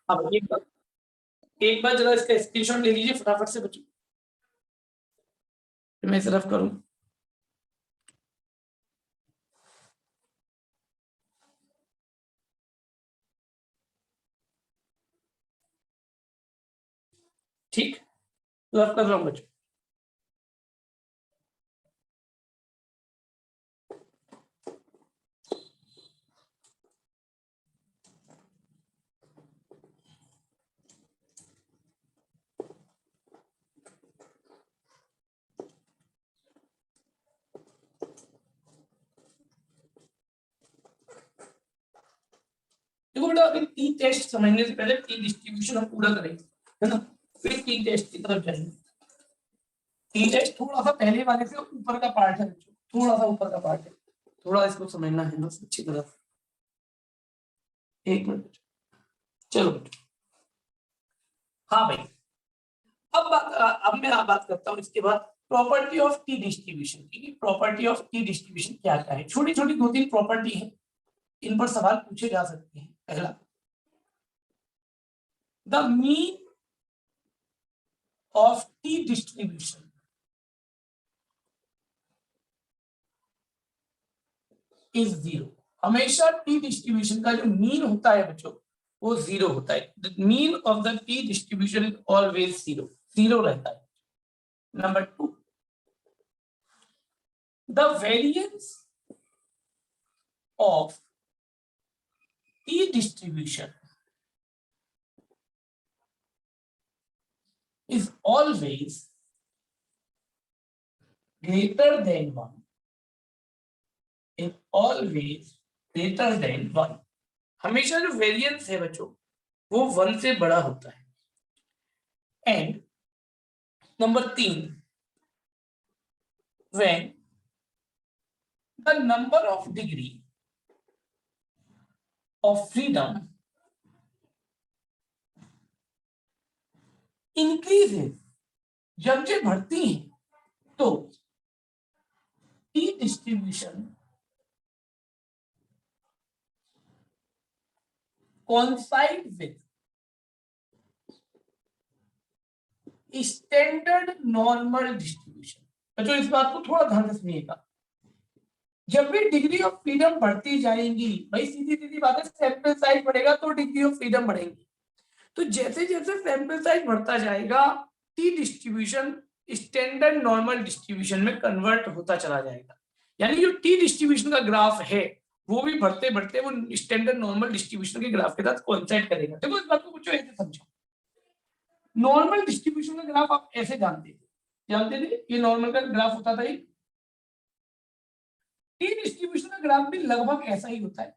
अब एक बार जरा इसका स्क्रीनशॉट ले लीजिए फटाफट से बच्चों, मैं सिर्फ करूं। ठीक, सिर्फ कर रहा हूं बच्चों। देखो बेटा, अभी टी टेस्ट समझने से पहले टी डिस्ट्रीब्यूशन हम पूरा करेंगे, है ना, फिर टी टेस्ट की तरफ जाएंगे। टी टेस्ट थोड़ा सा पहले वाले से ऊपर का पार्ट है बच्चों, थोड़ा सा ऊपर का पार्ट है, थोड़ा इसको समझना है बस अच्छी तरह। एक मिनट, चलो बच्चों। हाँ भाई, अब मैं बात करता हूँ इसके बाद प्रॉपर्टी ऑफ टी डिस्ट्रीब्यूशन की। प्रॉपर्टी ऑफ टी डिस्ट्रीब्यूशन क्या क्या है, छोटी छोटी 2-3 प्रॉपर्टी है, इन पर सवाल पूछे जा सकते हैं। पहला, the mean of T distribution is 0। हमेशा टी डिस्ट्रीब्यूशन का जो मीन होता है बच्चों वो 0 होता है। The mean of the T distribution is always 0, 0 रहता है। Number 2, the variance of T distribution is always greater than 1, is always greater than 1। हमेशा जो वेरिएंस है बच्चों वो 1 से बड़ा होता है। And number 3, when the number of degree of freedom increases, जब ये बढ़ती है तो T distribution coincide with standard normal distribution. बच्चों इस बात को थोड़ा ध्यान से सुनिएगा, जब भी डिग्री ऑफ फ्रीडम बढ़ती जाएंगी, भाई सीधी सीधी बात है, सैंपल साइज बढ़ेगा तो डिग्री ऑफ फ्रीडम बढ़ेगी। तो जैसे जैसे सैंपल साइज बढ़ता जाएगा T distribution standard normal distribution में कन्वर्ट होता चला जाएगा। यानी जो टी डिस्ट्रीब्यूशन का ग्राफ है वो भी बढ़ते बढ़ते वो स्टैंडर्ड नॉर्मल डिस्ट्रीब्यूशन के ग्राफ के साथ कोइंसाइड करेगा। देखो इस बात को कुछ ऐसे समझो, नॉर्मल डिस्ट्रीब्यूशन का ग्राफ आप ऐसे जानते थे, ये नॉर्मल का ग्राफ होता था। टी डिस्ट्रीब्यूशन का ग्राफ भी लगभग ऐसा ही होता है।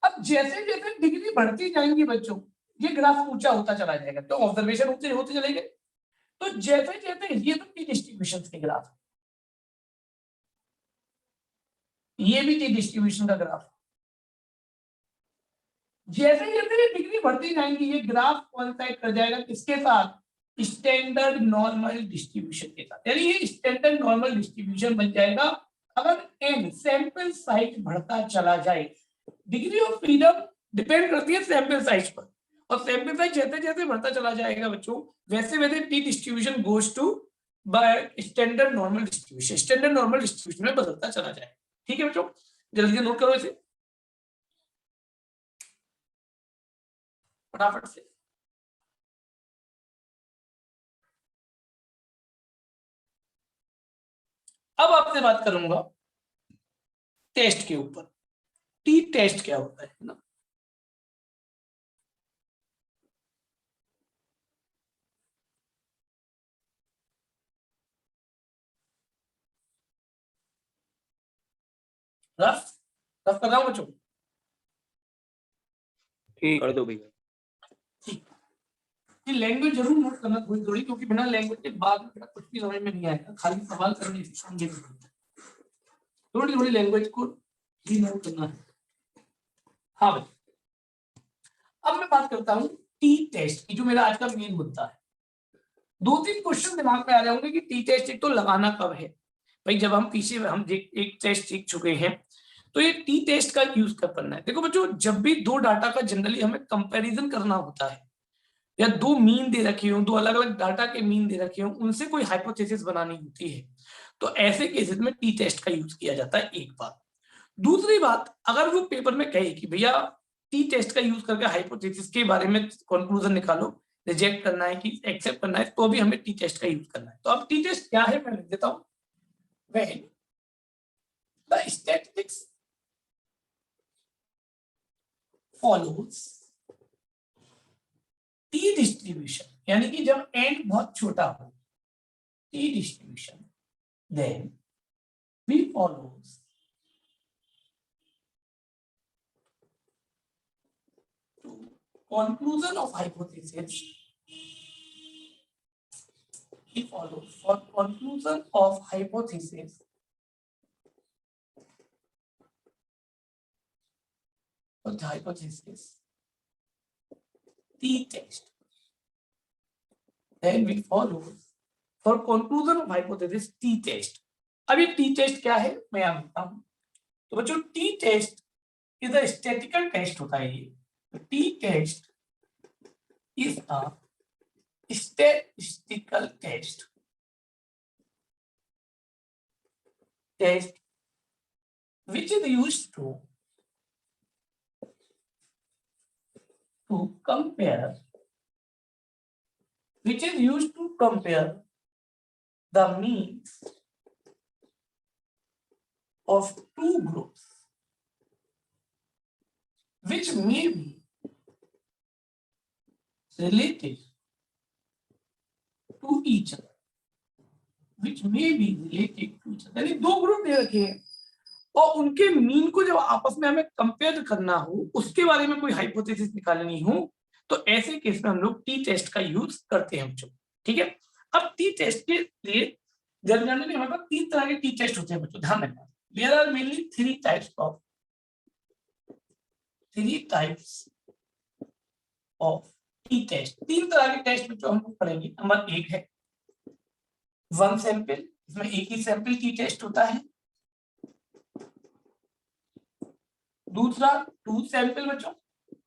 अब जैसे जैसे डिग्री बढ़ती जाएंगी बच्चों ये ग्राफ ऊंचा होता चला जाएगा, तो ऑब्जर्वेशन ऊंचे होते चलेंगे। तो जैसे जैसे ये तो टी डिस्ट्रीब्यूशन के ग्राफ, ये भी टी डिस्ट्रीब्यूशन का ग्राफ, जैसे जैसे डिग्री बढ़ती जाएंगी ये ग्राफ कोइंसाइड कर जाएगा किसके साथ, स्टैंडर्ड नॉर्मल डिस्ट्रीब्यूशन के साथ। यानी ये स्टैंडर्ड नॉर्मल डिस्ट्रीब्यूशन बन जाएगा अगर एन सैंपल साइज बढ़ता चला जाए। डिग्री ऑफ फ्रीडम डिपेंड करती है सैंपल साइज पर, और सैंपल साइज जैसे जैसे बढ़ता चला जाएगा बच्चों वैसे वैसे T distribution goes to by standard normal distribution, standard normal distribution में बदलता चला जाएगा। ठीक है बच्चों, जल्दी से नोट करो इसे फटाफट से। अब आपसे बात करूंगा टेस्ट के ऊपर। टी टेस्ट क्या होता है ना, रफ रफ कर रहा हूं बच्चों, ठीक कर दो भैया। ठीक, ये लैंग्वेज जरूर नोट करना थोड़ी थोड़ी, क्योंकि बिना लैंग्वेज के बाद में कुछ भी समझ में नहीं आएगा, खाली सवाल करने से समझ नहीं आएगा। थोड़ी थोड़ी लैंग्वेज को भी नोट करना है। हाँ भाई, अब मैं बात करता हूँ टी टेस्ट की, जो मेरा आज का मेन मुद्दा है। 2-3 क्वेश्चन दिमाग में आ जाएंगे कि टी टेस्ट एक तो लगाना कब है, भाई जब हम पीछे हम एक टेस्ट सीख चुके हैं तो ये टी टेस्ट का यूज कर करना है। देखो बच्चों, जब भी दो डाटा का जनरली हमें कंपैरिजन करना होता है या दो मीन दे रखे हो, दो अलग अलग डाटा के मीन दे रखे हो, उनसे कोई हाइपोथेसिस बनानी होती है, तो ऐसे केसेस में टी टेस्ट का यूज किया जाता है। एक बात। दूसरी बात, अगर वो पेपर में कहे कि भैया टी टेस्ट का यूज करके हाइपोथेसिस के बारे में कंक्लूजन निकालो, रिजेक्ट करना है कि एक्सेप्ट करना है, तो भी हमें टी टेस्ट का यूज करना है। तो अब टी टेस्ट क्या है मैं लिख देता हूं। when the statistics follows t distribution, यानी कि जब n बहुत छोटा हो t distribution, then we follows to conclusion of hypothesis. He follows for conclusion of hypothesis of the hypothesis t test. Then we follow for conclusion of hypothesis t test. अब ये t test क्या है मैं यहाँ लिखता हूँ। तो बच्चों t test is a statistical test होता है ये। t test is a statistical test which is used to compare the means of two groups which may be related to each other, यानी दो ग्रुप दे रखे हैं और उनके मीन को जब आपस में हमें कंपेयर करना हो, उसके बारे में कोई हाइपोथेसिस निकालनी हो, तो ऐसे केस में हम लोग टी टेस्ट का यूज करते हैं बच्चों। ठीक है। अब टी टेस्ट के लिए जनरली हमारे पास तीन तरह के टी टेस्ट होते हैं बच्चों, ध्यान रखना। There are mainly three types of T test. तीन तरह के टेस्ट बच्चों हम लोग पढ़ेंगे। नंबर एक है वन सैंपल, इसमें एक ही सैंपल टी टेस्ट होता है। दूसरा टू सैंपल बच्चों,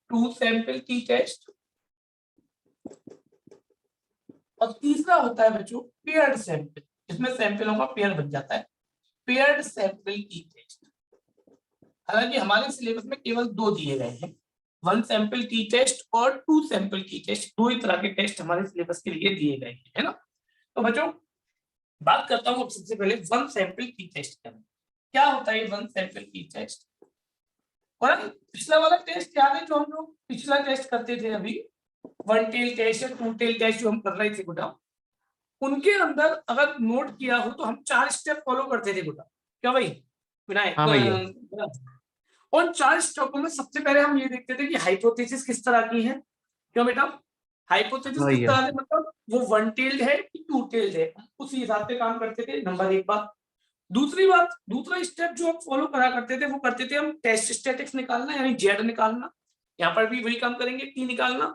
टू सैंपल टी टेस्ट। और तीसरा होता है बच्चों पेयर्ड सैंपल, इसमें सैंपलों का पेयर बन जाता है, पेयर्ड सैंपल टी टेस्ट। हालांकि हमारे सिलेबस में केवल दो दिए गए हैं, वन सैंपल टी टेस्ट और टू सैंपल टी टेस्ट। दो ही तरह के टेस्ट हमारे सिलेबस के लिए दिए गए हैं, है ना। तो बच्चों बात करता हूं सबसे पहले वन सैंपल टी टेस्ट क्या होता है। वन सैंपल टी टेस्ट और पिछला वाला टेस्ट याद है जो हम लोग पिछला टेस्ट करते थे अभी, वन टेल टेस्ट या टू टेल टेस्ट जो हम कर रहे थे बेटा, उनके अंदर अगर नोट किया हो तो हम 4 स्टेप फॉलो करते थे बेटा। क्या भाई विनायक? हाँ भैया। और 4 स्टेपों में सबसे पहले हम ये देखते थे कि हाइपोथेसिस किस तरह की है। क्यों बेटा? हाइपोथेसिस किस तरह से, मतलब वो वन टेल्ड है कि टू टेल्ड है, उसी हिसाब से काम करते थे। नंबर एक बात। दूसरी बात, दूसरा स्टेप जो हम फॉलो करा करते थे वो करते थे हम टेस्ट स्टैटिक्स निकालना, यानी जेड निकालना। यहाँ पर भी वही काम करेंगे, टी निकालना।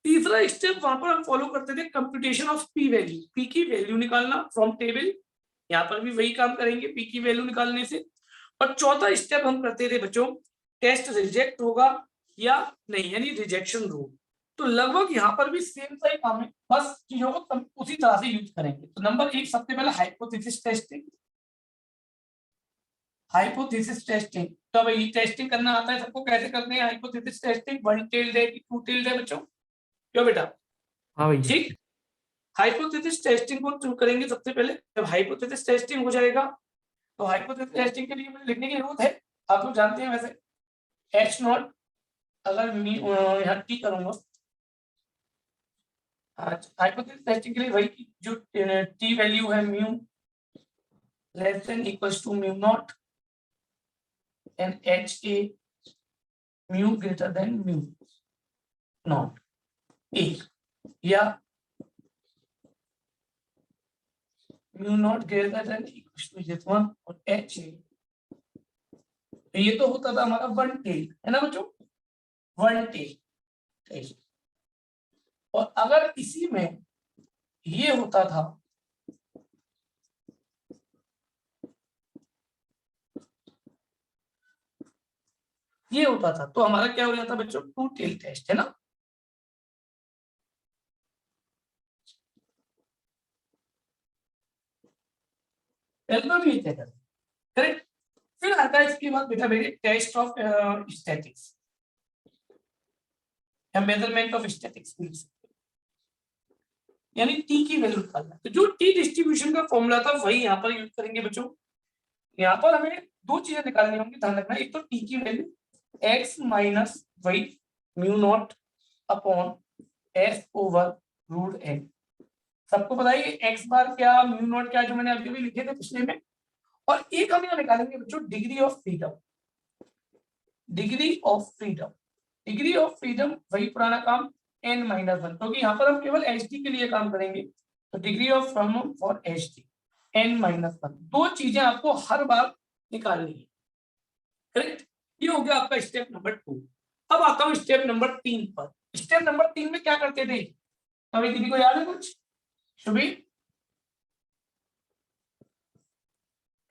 तीसरा स्टेप वहां पर हम फॉलो करते थे computation of P value, P की वैल्यू निकालना फ्रॉम टेबल। यहाँ पर भी वही काम करेंगे पी की वैल्यू निकालने से। और चौथा स्टेप हम करते थे बच्चों टेस्ट रिजेक्ट होगा या नहीं, यानी रिजेक्शन रूल। तो लगभग यहाँ पर भी सेम सा ही काम है, बस चीजों को उसी तरह से यूज करेंगे। तो नंबर एक सबसे पहले हाइपोथेसिस टेस्टिंग। हाइपोथेसिस टेस्टिंग, तो भाई टेस्टिंग करना आता है सबको, कैसे करते हैं हाइपोथेसिस टेस्टिंग? वन टेल्ड है कि टू टेल्ड है बच्चों? क्यों बेटा? हाँ भैया। ठीक। हाइपोथेसिस टेस्टिंग को शुरू करेंगे सबसे पहले। जब हाइपोथेसिस टेस्टिंग हो जाएगा तो हाइपोथेसिस टेस्टिंग के लिए मुझे लिखने की जरूरत है, आप लोग जानते हैं वैसे, एच नॉट। अगर यहाँ टी करूंगा, हाइपोथेसिस टेस्टिंग के लिए वही जो टी वैल्यू है mu less than equals to mu not and H A mu greater than mu not एक, या mu not greater than equals to this one और एच ए। ये तो होता था हमारा वन टेल, है ना बच्चों, वन टेल। और अगर इसी में ये होता था ये होता था, तो हमारा क्या हो जाता बच्चों, टू टेल टेस्ट, है ना। करेक्ट। फिर आता है इसके बाद बेटा मेरे टेस्ट ऑफ स्टैटिक्स या मेजरमेंट ऑफ स्टैटिक्स, यानी टी की वैल्यू निकालना। तो जो टी डिस्ट्रीब्यूशन का फॉर्मूला था वही यहाँ पर यूज करेंगे बच्चों। यहाँ पर हमें दो चीजें निकालनी होंगी, ध्यान रखना। एक तो टी की value x minus Y mu not upon S over root N. सबको पता है एक्स बार क्या म्यू नॉट क्या, जो मैंने अभी भी लिखे थे पिछले में। और एक हम यहाँ निकालेंगे बच्चों degree of freedom. Degree of freedom, degree of freedom वही पुराना काम n माइनस वन, क्योंकि यहाँ पर हम केवल एच डी के लिए काम करेंगे। तो degree of freedom for H D n minus one. दो चीजें आपको हर बार निकालनी है, करेक्ट। ये हो गया आपका स्टेप नंबर 2। अब आता हूँ स्टेप नंबर 3 पर। स्टेप नंबर 3 में क्या करते थे, अभी किसी को याद है कुछ? Shubhi,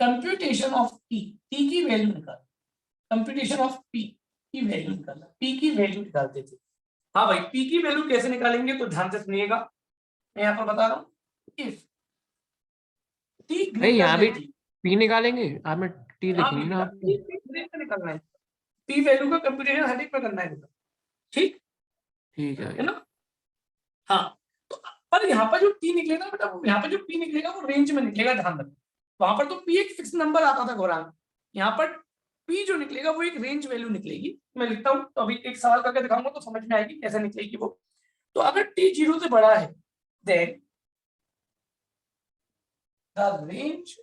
computation of P, P की वैल्यू निकाल, कंप्यूटेशन ऑफ पी की वैल्यू निकालना, पी की वैल्यू निकालते थे। हाँ भाई, पी की वैल्यू कैसे निकालेंगे तो ध्यान से सुनिएगा, मैं यहाँ पर बता रहा हूँ। इफ टी नहीं, ग्रेटर यहाँ भी देन, पी निकालेंगे, आपने टी हाँ लिखी ना आपको। निकालना है, पी वैल्यू का कंप्यूटेशन हर एक पर करना है, ठीक ठीक है है। ना। हाँ, तो पर यहाँ पर जो पी निकलेगा बेटा, यहाँ पर जो पी निकलेगा वो रेंज में निकलेगा, ध्यान रखना। वहां पर तो पी एक फिक्स नंबर आता था गौरांग, यहाँ पर पी जो निकलेगा वो एक रेंज वैल्यू निकलेगी। मैं लिखता हूँ, तो अभी एक सवाल करके दिखाऊंगा तो समझ में आएगी कैसे निकलेगी वो। तो अगर टी 0 से बड़ा है, then the range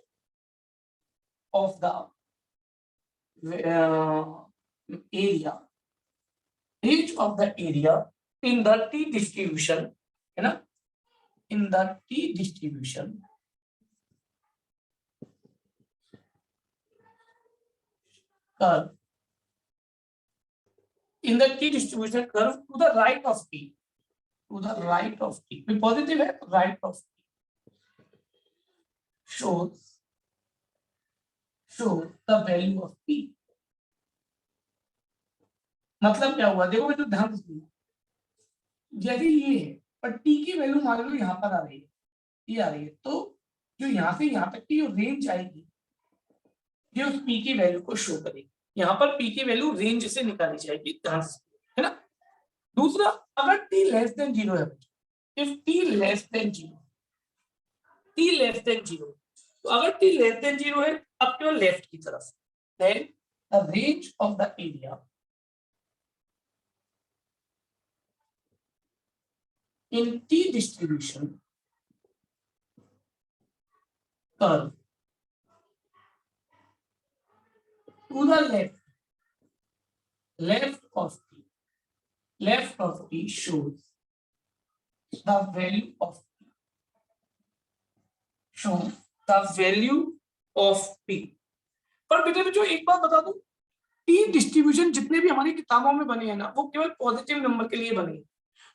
of the area, range of the area in the T distribution, है ना, in the T distribution curve, in the T distribution curve to the right of T, to the right of T, कोई positive है, right of T shows the value of P। मतलब क्या हुआ, देखो तो ध्यान से सुनिए, यदि ये है पर T की वैल्यू मान लो यहाँ पर आ रही है, ये आ रही है, तो जो यहाँ से यहाँ तक की जो रेंज आएगी ये उस P की वैल्यू को शो करेगी। यहाँ पर P की वैल्यू रेंज से निकाली जाएगी, ध्यान से, है ना। दूसरा, अगर T लेस देन 0 है, if T less than 0, T less than 0, तो अगर T लेस देन 0 है, अब केवल लेफ्ट की तरफ, then the range of the area in T distribution curve to the left of T shows the value of P। पर बेटे बच्चों एक बात बता दूं, टी डिस्ट्रीब्यूशन जितने भी हमारी किताबों में बने हैं ना, वो केवल पॉजिटिव नंबर के लिए बने हैं।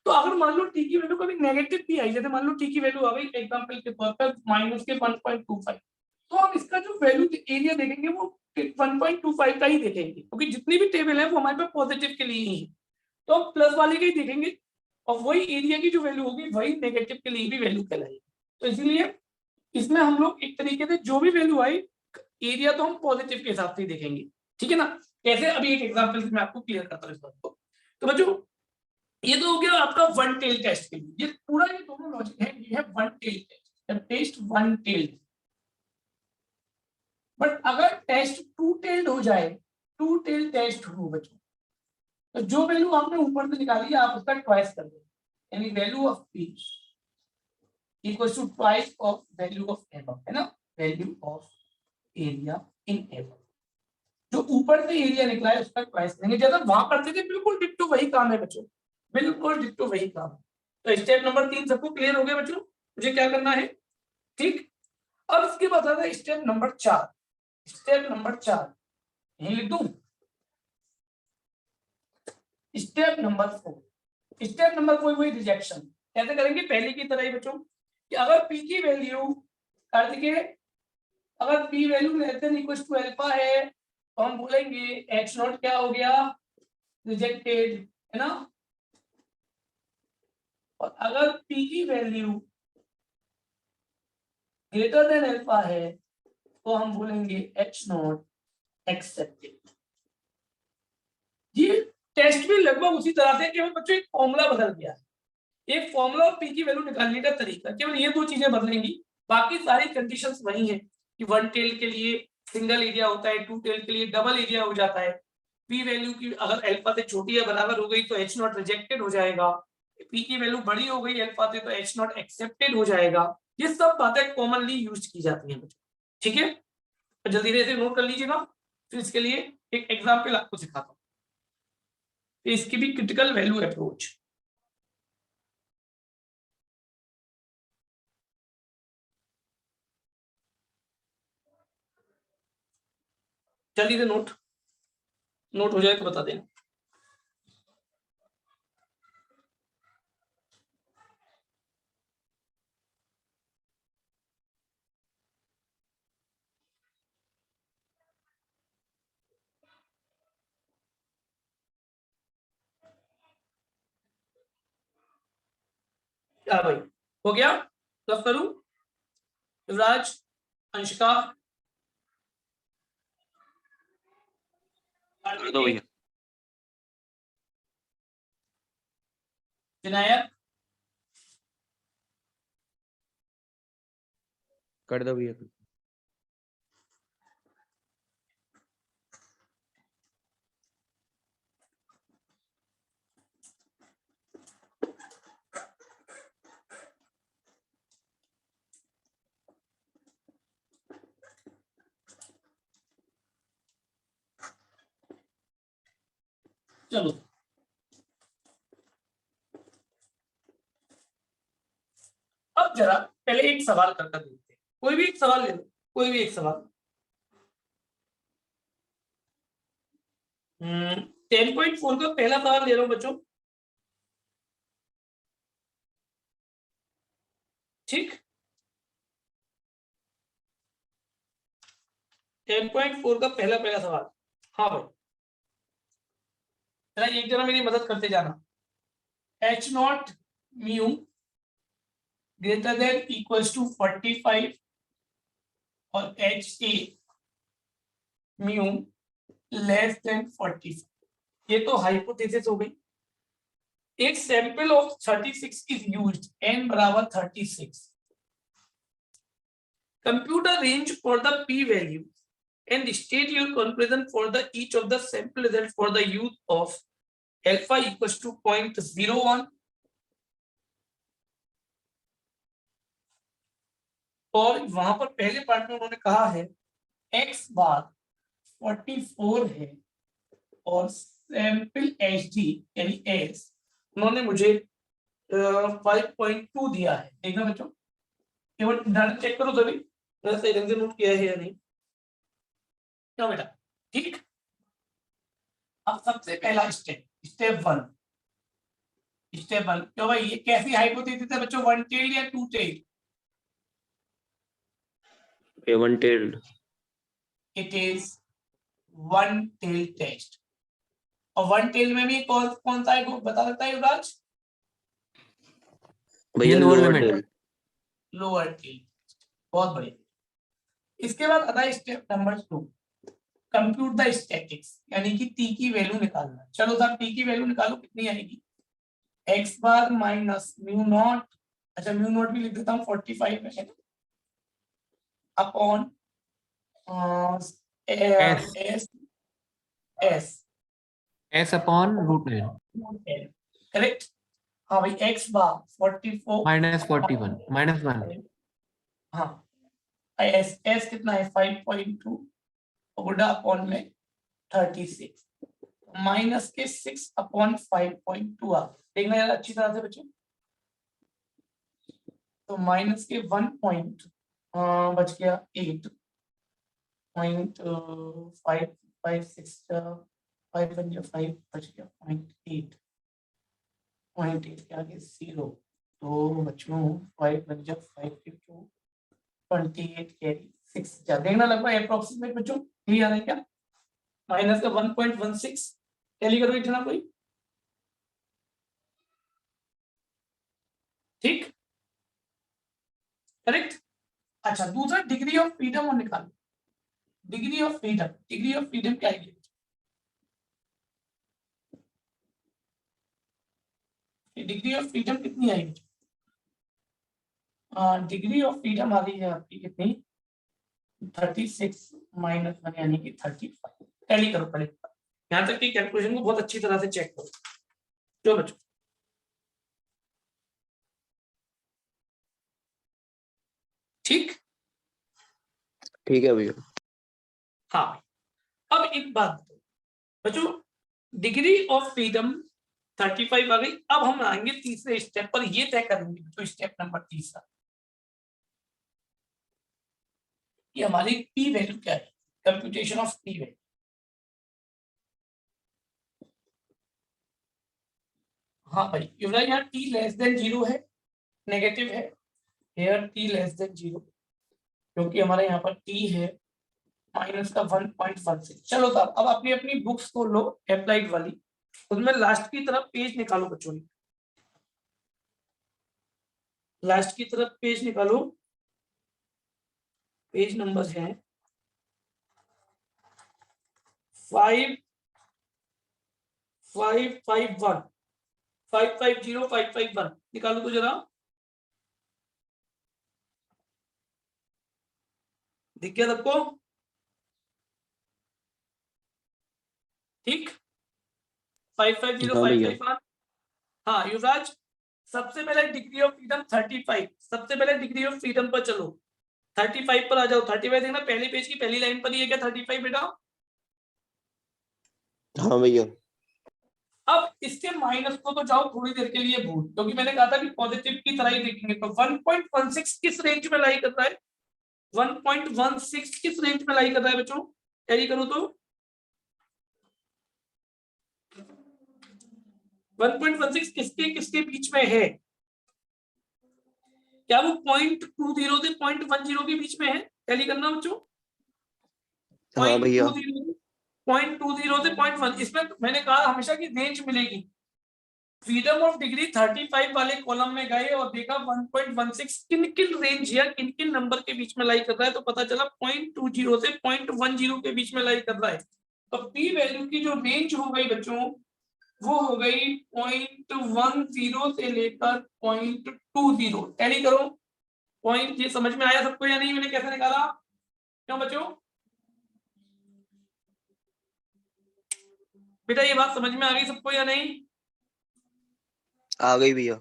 तो अगर मान लो टी की वैल्यू कभी नेगेटिव पी आई, जैसे मान लो टी की वैल्यू आ गई एग्जांपल के तौर पर माइनस के 1.25, तो हम इसका जो वैल्यू एरिया देखेंगे वो 1.25 का ही देखेंगे, क्योंकि जितनी भी टेबल है वो हमारे पास पॉजिटिव के लिए ही है, तो हम प्लस वाले का ही देखेंगे, और वही एरिया की जो वैल्यू होगी वही नेगेटिव के लिए भी वैल्यू कहलाएगी। तो इसलिए इसमें हम लोग एक तरीके से जो भी वैल्यू आई, एरिया तो हम पॉजिटिव के हिसाब से ही देखेंगे, ठीक है ना। कैसे, अभी एक एग्जांपल से मैं आपको क्लियर करता हूँ इस बात को। तो बच्चों ये तो हो गया आपका वन टेल टेस्ट के लिए, ये पूरा ये दोनों लॉजिक है, ये है one tail test, test one tailed. But अगर टेस्ट टू टेल्ड हो जाए, टू टेल टेस्ट हो बच्चों, तो जो वैल्यू आपने ऊपर से निकाली है आप उसका ट्वाइस कर दो, यानी value of P equals to twice of value of above, है ना, value of area in above. जो ऊपर से एरिया निकला है उसका ट्वाइस करेंगे, जैसा वहां करते थे बिल्कुल डिट्टो वही काम है बच्चों, बिल्कुल डिट्टो वही काम है। तो स्टेप नंबर 3 सबको क्लियर हो गया बच्चों, मुझे क्या करना है, ठीक। अब इसके बाद आता है स्टेप नंबर 4। स्टेप नंबर 4 यही लिख दूं, स्टेप नंबर 4। स्टेप नंबर 4 वही रिजेक्शन, कैसे करेंगे, पहले की तरह ही बच्चों, कि अगर पी की वैल्यू, अर्थ के अगर P value less than equal to alpha है, तो हम बोलेंगे एच नॉट क्या हो गया, रिजेक्टेड, है ना। और अगर पी की वैल्यू ग्रेटर देन अल्फा है तो हम बोलेंगे एच नॉट एक्सेप्टेड। ये टेस्ट भी लगभग उसी तरह से, केवल बच्चों एक फॉर्मूला बदल गया है, एक फॉर्मूला और पी की वैल्यू निकालने का तरीका, केवल ये दो चीजें बदलेंगी, बाकी सारी कंडीशंस वही है कि वन टेल के लिए सिंगल एरिया होता है, टू टेल के लिए डबल एरिया हो जाता है, पी वैल्यू की अगर अल्फा से छोटी या बराबर हो गई तो एच नॉट रिजेक्टेड हो जाएगा, पी की वैल्यू बड़ी हो गई अल्फा से तो एच नॉट एक्सेप्टेड हो जाएगा। ये सब बातें कॉमनली यूज की जाती हैं बच्चों, ठीक है। तो जल्दी से नोट कर लीजिएगा, फिर इसके लिए एक एग्जाम्पल आपको सिखाता हूँ, इसकी भी क्रिटिकल वैल्यू अप्रोच। जल्दी से नोट हो जाए तो बता देना। क्या भाई, हो गया? प्लस करूं? युवराज, अंशिका, कर दो भैया। विनायक, कर दो भैया। चलो अब जरा पहले एक सवाल करके देखते हैं, कोई भी एक सवाल ले लो, कोई भी एक सवाल। 10.4 का पहला सवाल ले लो बच्चों, ठीक। 10.4 का पहला सवाल, हाँ भाई, जरा एक जना मेरी मदद करते जाना। H not mu greater than equals to 45 और H A mu less than 45, ये तो हाइपोथेसिस हो गई। एक sample of 36 is used, n बराबर 36। Compute a range for the p value and state your conclusion for the each of the sample result for the use of alpha equals to 0.01 और वहां पर पहले part में उन्होंने कहा है x बार 44 है और सैंपल एचडी यानी s उन्होंने मुझे 5.2 दिया है। देखना बच्चों, केवल डाटा चेक करो तभी मैंने सही ढंग से नोट किया है या नहीं, क्या बेटा, ठीक। अब सबसे पहला स्टेप वन, क्यों भाई, ये कैसी हाइपोथेसिस है बच्चों, वन टेल या two tail? One tailed. It is one tail test. और वन टेल में भी कौन सा है बता सकता है युवराज? भैया lower lower limit. Tail. Lower tail, बहुत बढ़िया। इसके बाद आता है step number 2, compute the statics, यानी कि टी की वैल्यू निकालना। चलो सर टी की वैल्यू निकालो, कितनी आएगी? X bar minus mu not, अच्छा म्यू नॉट भी लिख देता हूँ 45 में है, upon S upon root 9 correct. हाँ भाई, एक्स बार 44 माइनस 41 माइनस 1 हाँ, एस कितना है 5.2 और गुड्डा अपॉन में 36 माइनस के 6 अपॉन 5.2 आ, देखना यार अच्छी तरह से बच्चों। तो माइनस के 1 पॉइंट बच गया 8.556 5 बन गया 5 बच गया 0.8 के आगे 0, तो बच्चों 5 बन गया 5 के 2 28 कैरी 6 जा, देखना लगभग अप्रोक्सीमेट बच्चों यही आ रहा है क्या? माइनस का 1.16 टैली करो इतना कोई, ठीक, करेक्ट। अच्छा, दूसरा डिग्री ऑफ फ्रीडम और निकालो। डिग्री ऑफ फ्रीडम क्या है? डिग्री ऑफ फ्रीडम कितनी आएगी? डिग्री ऑफ फ्रीडम आ रही है आपकी कितनी? 36 माइनस 1 यानी कि 35। टैली करो पहले, यहाँ तक की कैलकुलेशन को बहुत अच्छी तरह से चेक करो। जो बच्चों, ठीक ठीक है भैया। हाँ, अब एक बात बताओ बच्चों, डिग्री ऑफ फ्रीडम 35 आ गई। अब हम आएंगे तीसरे स्टेप पर, ये तय करेंगे बच्चों, स्टेप नंबर तीसरा कि हमारी पी वैल्यू क्या है, कंप्यूटेशन ऑफ पी वैल्यू। हाँ भाई युवराज, यहाँ टी लेस देन 0 है, नेगेटिव है, हेयर टी लेस देन 0, क्योंकि हमारे यहाँ पर टी है माइनस का 1.16। चलो साहब, अब अपनी अपनी बुक्स को लो एप्लाइड वाली, उसमें लास्ट की तरफ पेज निकालो बच्चों, लास्ट की तरफ पेज निकालो। पेज नंबर है 5551 550551 निकालो तो जरा, दिख गया सबको? ठीक, 550551। हाँ युवराज, सबसे पहले डिग्री ऑफ फ्रीडम 35, सबसे पहले डिग्री ऑफ फ्रीडम पर चलो, 35 पर आ जाओ। 35 देखना पहले पेज की पहली लाइन पर ही है क्या 35 बेटा? हाँ भैया। अब इसके माइनस को तो जाओ थोड़ी देर के लिए भूल, क्योंकि मैंने कहा था कि पॉजिटिव की तरह ही देखेंगे। तो 1.16 किस रेंज में लाई कर रहा है? 1.16 किस रेंज में लाई कर रहा है बच्चों? कैरी करो तो 1.16 किसके किसके बीच में है? क्या वो 0.20 से 0.10 के बीच में है? कैरी करना बच्चों। हाँ भैया। 0.20 से 0.1, इसमें मैंने कहा हमेशा की रेंज मिलेगी। फ्रीडम ऑफ डिग्री 35 वाले कॉलम में गए और देखा 1.16 किन किन रेंज या किन किन नंबर के बीच में लाई कर रहा है, तो पता चला 0.20 से 0.10 के बीच में लाई कर रहा है। तो पी वैल्यू की जो रेंज हो गई बच्चों, वो हो गई 0.10 से लेकर 0.20। टैली करो पॉइंट, ये समझ में आया सबको या नहीं? मैंने कैसे निकाला, क्यों बच्चों? बेटा ये बात समझ में आ गई सबको या नहीं? आ गई भैया।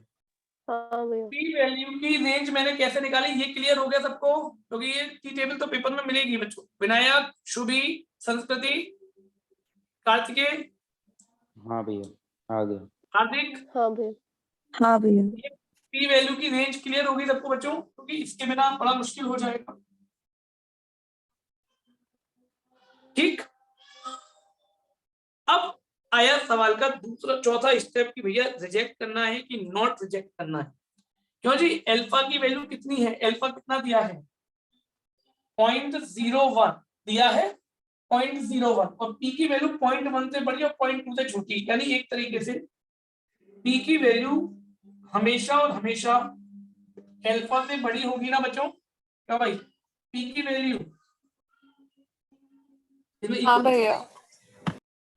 पी वैल्यू की रेंज मैंने कैसे निकाली, ये क्लियर हो गया सबको? क्योंकि ये की टेबल तो पेपर में मिलेगी बच्चों। विनायक, शुभी, संस्कृति, कार्तिकेय, हाँ भैया आ गया। हार्दिक, हाँ भैया। हाँ भैया। ये पी वैल्यू की रेंज क्लियर होगी सबको बच्चों? क्योंकि इसके बिना बड़ा मुश्किल हो जाएगा। ठीक, अब आया सवाल का दूसरा चौथा स्टेप कि भैया रिजेक्ट करना है कि नॉट रिजेक्ट करना है। क्यों जी, अल्फा की वैल्यू कितनी है? अल्फा कितना दिया है? 0.01 दिया है, 0.01, और पी की वैल्यू 0.1 से बड़ी और 0.2 से छोटी। यानी एक तरीके से पी की वैल्यू हमेशा और हमेशा अल्फा से बड़ी होगी ना बच्चों? क्या भाई, पी की वैल्यू हाँ भैया।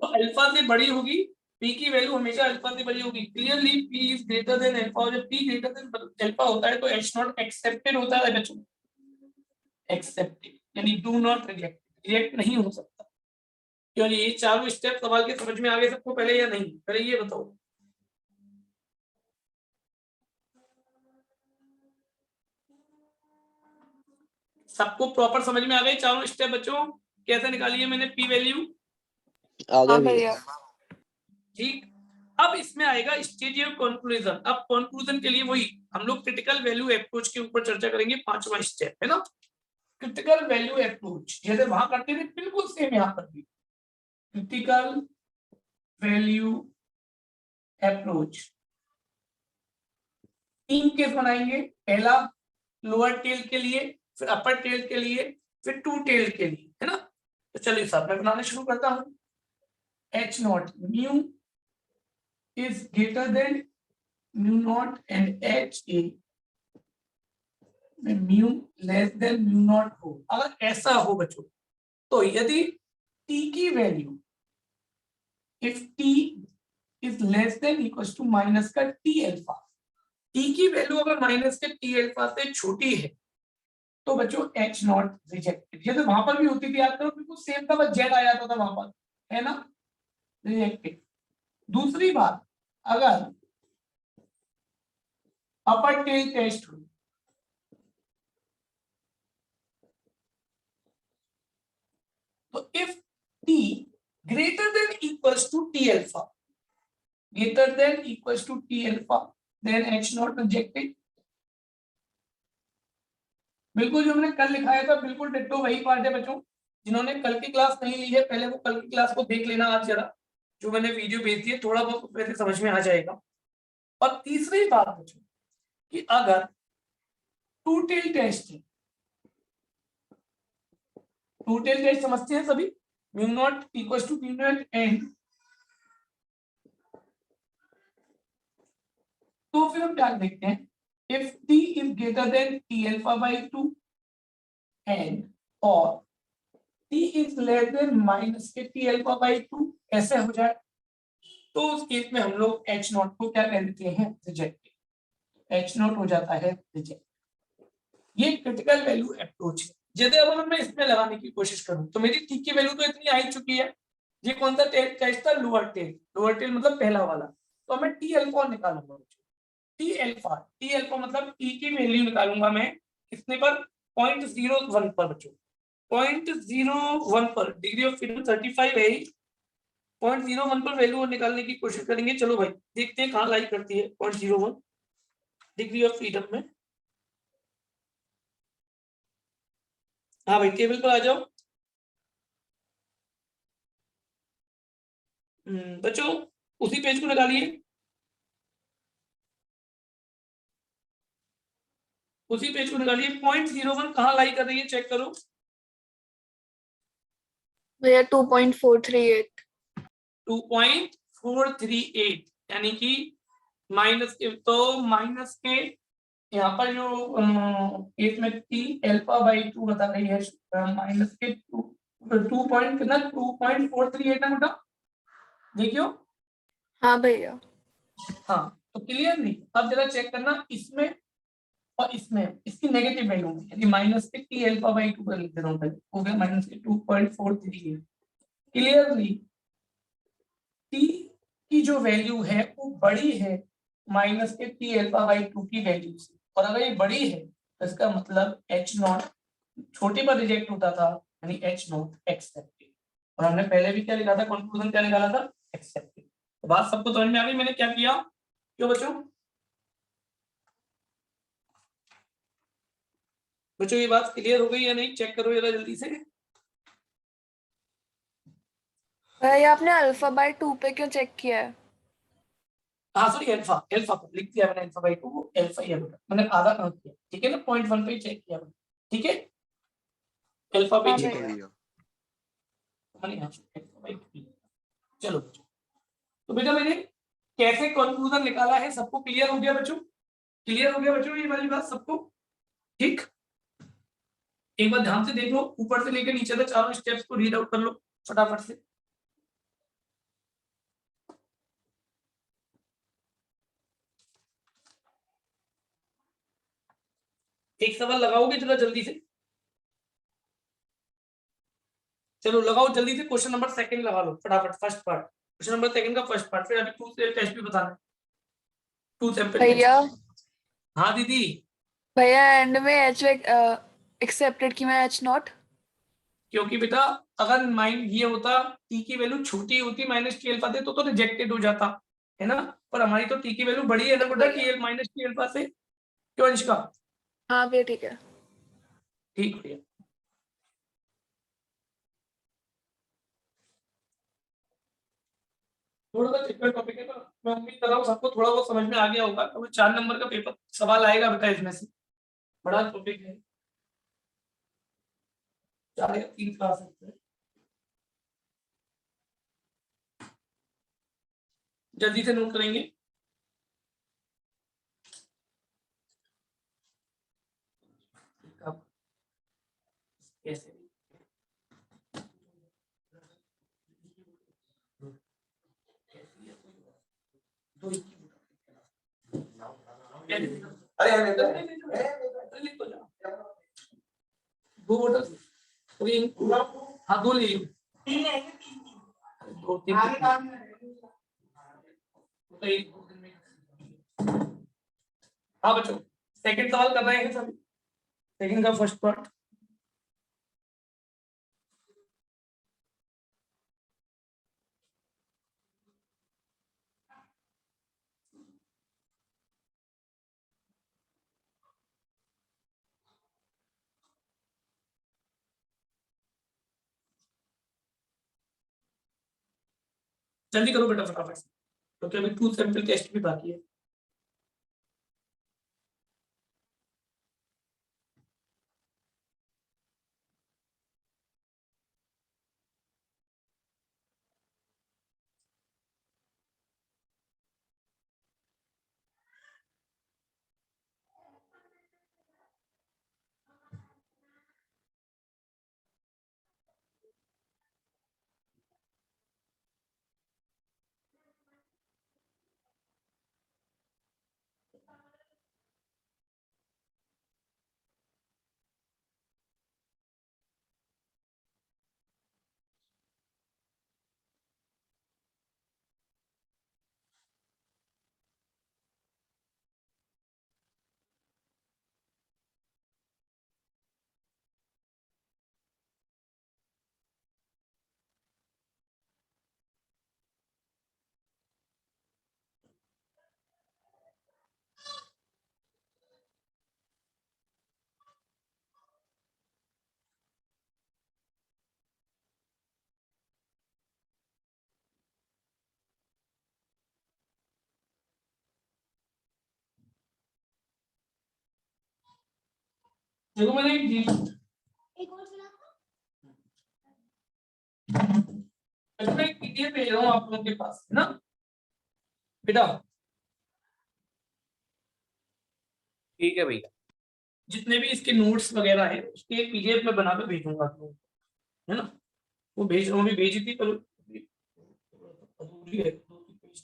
तो अल्फा से बड़ी होगी, पी की वैल्यू हमेशा अल्फा से बड़ी होगी। Clearly P is greater then alpha, और जब पी ग्रेटर देन अल्फा होता है तो एच नॉट एक्सेप्टेड होता है बच्चों। एक्सेप्टेड यानी डू नॉट रिजेक्ट, रिजेक्ट नहीं हो सकता। क्यों ये चारों स्टेप सवाल के समझ में आ गए सबको पहले या नहीं? पहले ये बताओ। सबको प्रॉपर समझ में आ गए चारों स्टेप बच्चों? कैसे निकाली है मैंने पी वैल्यू? आ गए हाँ भैया। भैया। ठीक, अब इसमें आएगा स्टेज ऑफ कंक्लूजन। अब कंक्लूजन के लिए वही हम लोग क्रिटिकल वैल्यू अप्रोच के ऊपर चर्चा करेंगे, पांचवा स्टेप है ना, क्रिटिकल वैल्यू अप्रोच। जैसे वहां करते थे बिल्कुल सेम यहाँ पर भी, क्रिटिकल वैल्यू अप्रोच। 3 केस बनाएंगे, पहला लोअर टेल के लिए, फिर अपर टेल के लिए, फिर टू टेल के लिए, है ना। तो चलिए साहब मैं बनाने शुरू करता हूं। H not mu is greater than mu not and H A में mu less than mu naught हो। अगर ऐसा हो बच्चों, तो यदि t की value if t is less than equal to minus का t अल्फा, t की वैल्यू अगर माइनस के t अल्फा से छोटी है तो बच्चों एच नॉट रिजेक्टेड। ये तो वहां पर भी होती थी, याद करो, बिल्कुल सेम था, बस जेड आ जाता था वहां पर, है ना, रिजेक्टेड। दूसरी बात, अगर अपर टेल टेस्ट हो तो if t greater than equals to t alpha, greater than equals to t alpha, then h not rejected। बिल्कुल जो हमने कल लिखाया था बिल्कुल डिट्टो वही पार्ट है बच्चों। जिन्होंने कल की क्लास नहीं ली है पहले वो कल की क्लास को देख लेना आज जरा, जो मैंने वीडियो भेज दी है, थोड़ा बहुत वैसे समझ में आ जाएगा। और तीसरी बात बच्चों कि अगर टू टेल टेस्ट है, टू टेल टेस्ट समझते हैं सभी, mu not equals to mu not and, तो फिर हम क्या देखते हैं, if t is greater than t alpha by 2 and or t is less than minus के t alpha by 2 ऐसे हो जाए तो उस केस में हम लोग h नॉट को क्या कह देते हैं, रिजेक्टेड। h नॉट हो जाता है रिजेक्ट। ये क्रिटिकल वैल्यू अप्रोच है। यदि अब मैं इसमें लगाने की कोशिश करूं तो मेरी t की वैल्यू तो इतनी आ ही चुकी है। ये कौन सा टेस्ट था, लोअर टेल, लोअर टेल मतलब पहला वाला, तो मैं t अल्फा निकालूंगा। टी अल्फा मतलब टी की वैल्यू निकालूंगा मैं कितने पर, 0.01 पर बच्चों, 0.01 पर। डिग्री ऑफ फ्रीडम 35 है, 0.01 पर वैल्यू निकालने की कोशिश करेंगे। चलो भाई देखते हैं कहाँ लाई करती है 0.01 डिग्री ऑफ फ्रीडम में। हाँ भाई टेबल पर आ जाओ। बच्चों उसी पेज को निकालिए, उसी पेज को निकालिए। 0.01 कहाँ लाई कर रही है चेक करो भैया 2.438। 2.438 यानी कि माइनस के, तो माइनस के यहाँ पर जो इसमें टी अल्फा बाई 2 बता रही है, माइनस के 2.438 है बेटा, देखियो। हाँ भैया। हाँ तो क्लियर नहीं। अब जरा चेक करना इसमें और इसमें, इसकी नेगेटिव वैल्यू में, यदि माइनस के टी अल्फा बाई 2 कर लिख दे रहा हूँ, हो गया माइनस के 2.438। क्लियरली टी की जो वैल्यू है वो बड़ी है माइनस के टी अल्फा बाई 2 की वैल्यू से, और अगर ये बड़ी है तो इसका मतलब एच नॉट छोटे पर रिजेक्ट होता था, यानी एच नॉट एक्सेप्टेड। और हमने पहले भी क्या लिखा था, कंक्लूजन क्या निकाला था, एक्सेप्टेड। तो बात सबको समझ में आ गई मैंने क्या किया, क्यों बच्चों? बच्चों ये बात क्लियर हो गई या नहीं, चेक करो जरा जल्दी से। भैया आपने अल्फा बाय 2 पे क्यों चेक किया है? हाँ सॉरी अल्फा, अल्फा पर लिख दिया मैंने, अल्फा बाई 2 वो अल्फा ही है बेटा, मैंने आधा काउंट किया, ठीक है ना, 0.1 पे चेक किया, ठीक है, अल्फा पे हाँ चेक ठीक है भैया। भैया। चलो तो बेटा मैंने कैसे कंक्लूजन निकाला है सबको क्लियर हो गया बच्चों? क्लियर हो गया बच्चों ये वाली बात सबको? ठीक, एक बार ध्यान से देख लो, ऊपर से लेकर नीचे तक चारों स्टेप्स को रीड आउट कर लो फटाफट से। एक सवाल लगाओगे जरा जल्दी से, चलो लगाओ जल्दी से। क्वेश्चन नंबर सेकंड लगा लो फटाफट, first part, question number second का फर्स्ट पार्ट, फिर अभी टू टेस्ट भी बताना है, टू सैंपल भैया हाँ दीदी भैया एंड में एच एक्सेप्टेड की मैं एच नॉट। क्योंकि बेटा अगर माइंड ये होता टी की वैल्यू छोटी होती माइनस टी अल्फा से तो रिजेक्टेड हो जाता है ना, पर हमारी तो टी की वैल्यू बड़ी है ना बेटा टी माइनस टी अल्फा से, क्यों अंशिका? हाँ भैया ठीक है। ठीक भैया। थोड़ा सा टिपिकल टॉपिक है, पर मैं उम्मीद कर रहा हूँ सबको थोड़ा बहुत समझ में आ गया होगा, क्योंकि 4 नंबर का पेपर सवाल आएगा बेटा इसमें से, बड़ा टॉपिक है, 4 या 3 क्लास है। जल्दी से नोट करेंगे। अब कैसे दो बोतल हाँ 2 ले लो। 2 3 हाँ बच्चों सेकंड सवाल कर रहे हैं सभी। सेकंड का फर्स्ट पार्ट जल्दी करो बेटा फटाफट से, क्योंकि अभी 2 सैंपल टेस्ट भी बाकी है। देखो मैंने एक पीडीएफ भेज रहा हूँ आप लोगों के पास है ना बेटा। ठीक है भैया। जितने भी इसके नोट्स वगैरह है उसके एक पीडीएफ में बना कर भेजूंगा आप लोगों को, है ना। वो भेज रहा हूँ, अभी भेजी थी पर अधूरी है, 2-3 पेज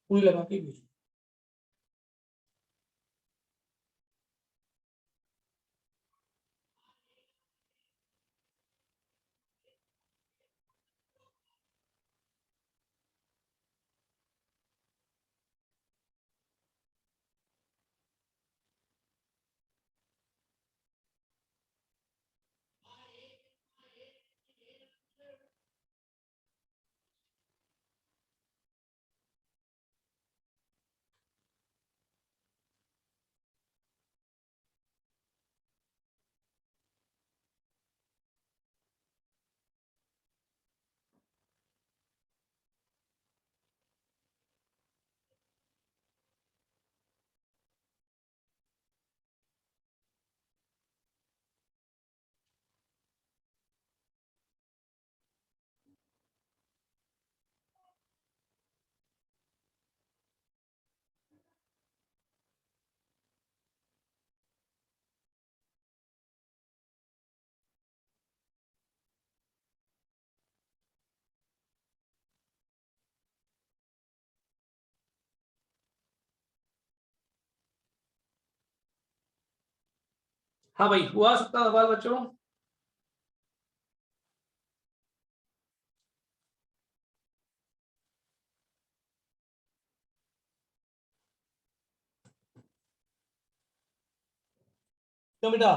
पूरी लगा के भेजूँ। हाँ भाई हुआ सकता सवाल बच्चों। क्यों बेटा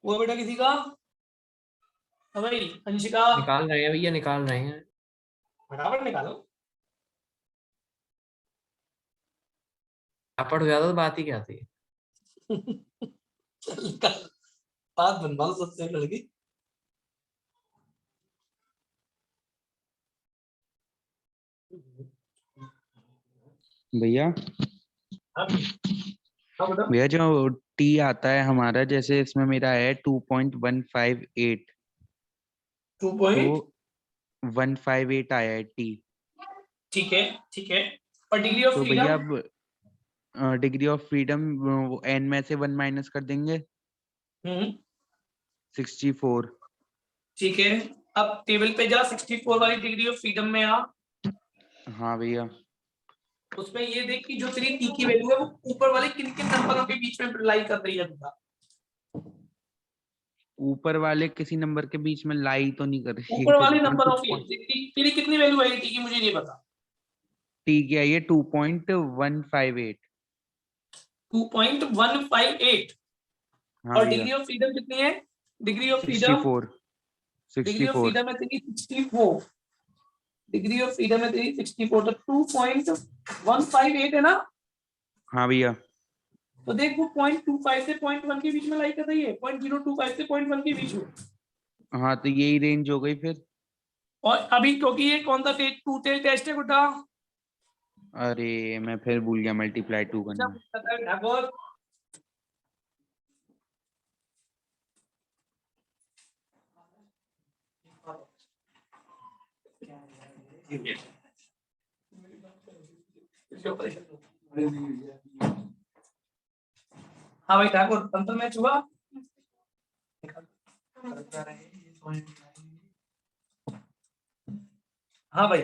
वो बेटा किसी का? हाँ भाई अंशिका निकाल रहे हैं भैया, निकाल रहे हैं। फटाफट निकालो। झापड़ हो जाता तो बात ही क्या थी। चल निकाल, बात बनवा लो सबसे लड़की। भैया हाँ बेटा भैया जो टी आता है हमारा, जैसे इसमें मेरा है 2.158, 2 तो 158 आया है टी। ठीक है ठीक है। और डिग्री ऑफ तो भैया फ्रीडम? अब डिग्री ऑफ फ्रीडम एन में से 1 माइनस कर देंगे, 64। ठीक है। अब टेबल पे जा, 64 वाली डिग्री ऑफ फ्रीडम में आ। हाँ भैया। उसमें ये देख कि जो तेरी टी की वैल्यू है वो ऊपर वाले किन किन नंबरों के बीच में लाई कर रही है बेटा? ऊपर वाले किसी नंबर के बीच में लाई तो नहीं कर रही ऊपर है वाले बिल्कुल। नंबरों की तेरी कितनी वैल्यू आई टी की मुझे नहीं पता। टी की आई है 2.158। 2.158। हाँ और भैया। डिग्री ऑफ फ्रीडम कितनी है? Degree of freedom, 64। Degree of 64। Freedom है तेरी 64। डिग्री ऑफ फ्रीडम है तेरी 64, तो 2.158 है ना? हाँ भैया। तो देख वो 0.25 से 0.1 के बीच में लाई कर रही है, 0.025 से 0.1 के बीच में। हाँ तो यही रेंज हो गई फिर। और अभी क्योंकि ये कौन सा टू टेस्ट है बेटा? अरे मैं फिर भूल गया मल्टीप्लाई 2 करना। ठाकुर हाँ भाई ठाकुर, अंतर मैच हुआ? हाँ भाई